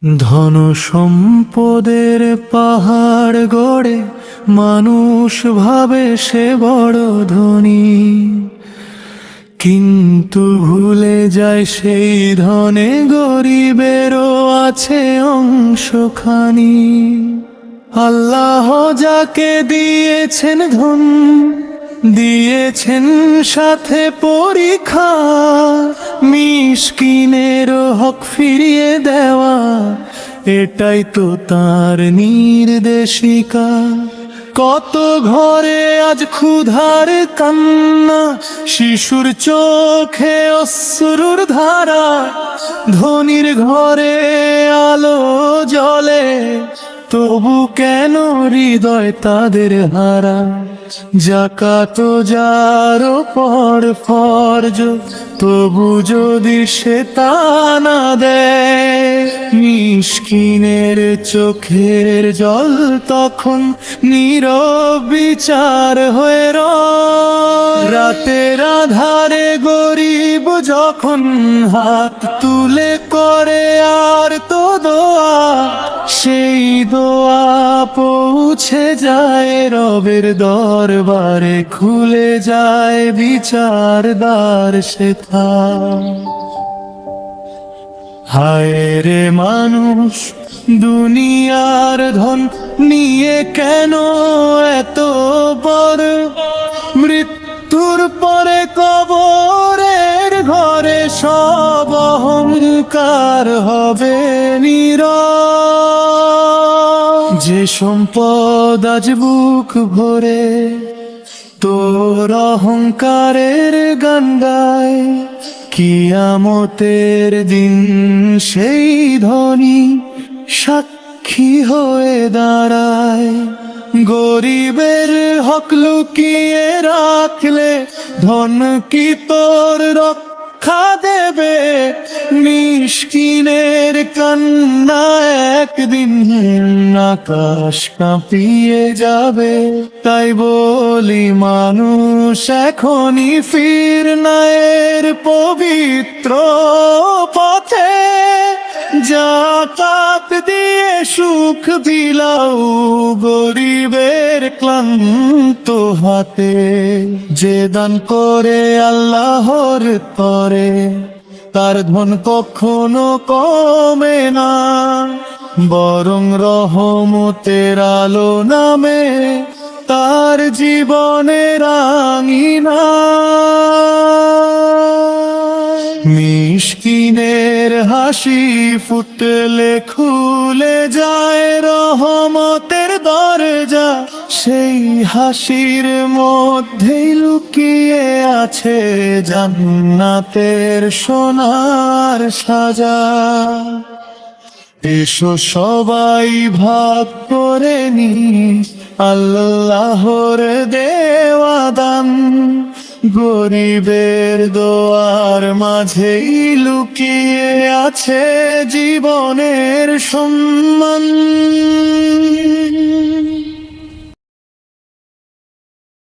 ধন সম্পদের পাহাড় গড়ে মানুষ ভাবে সে বড় ধনী, কিন্তু ভুলে যায় সেই ধনে গরিবেরও আছে অংশখানি। আল্লাহ যাকে দিয়েছেন ধন, দিয়েছেন সাথে পরীক্ষা, মিসকিনের হক ফিরিয়ে দেওয়া, এটাই তো তার নির্দেশিকা। কত ঘরে আজ ক্ষুধার কান্না, শিশুর চোখে অশ্রুর ধারা, ধনীর ঘরে আলো জ্বলে, তবু কেন হৃদয় তাদের হারা। যাকাত যার উপর ফরজ, তবু যদি সে তা না দেয়, মিসকিনের চোখের জল তখন নীরব বিচার হয়ে রয়। রাতের আধারে গরিব যখন হাত তুলে করে আর তো দোয়া, সেই দোয়া পৌঁছে যায় রবের দরবারে, খুলে যায় বিচার দ্বার সেথা। হায় রে মানুষ, দুনিয়ার ধন নিয়ে কেন এত বড়? মৃত্যুর পরে কবরের ঘরে সব অহংকার হবে নীরব। যে সম্পদ আজ বুক ভরে তোর অহংকারের গান গায়, কিয়ামতের দিন সেই ধনী সাক্ষী হয়ে দাঁড়ায়। গরিবের হক লুকিয়ে রাখলে ধন কি তোর রক্ষা দেবে? মিসকিনের কান্না একদিন আকাশ কাঁপিয়ে যাবে। তাই বলি মানুষ এখনই ফির নায়ের পবিত্র পথে, যাকাত দিয়ে সুখ বিলাও গরিবের ক্লান্ত হাতে। যে দান করে আল্লাহর তরে, তার ধন কখনো কমে না, বরং রহমতের আলো নামে তার জীবনের আঙিনা। মিসকিনের হাসি ফুটলে খুলে যায় রহমতের দরজা, সেই হাসির মধ্যেই লুকিয়ে আছে জান্নাতের সোনার সাজা। এসো সবাই ভাগ করে নি আল্লাহর দেওয়া দান, গরিবের দোয়ার মাঝেই লুকিয়ে আছে জীবনের সম্মান।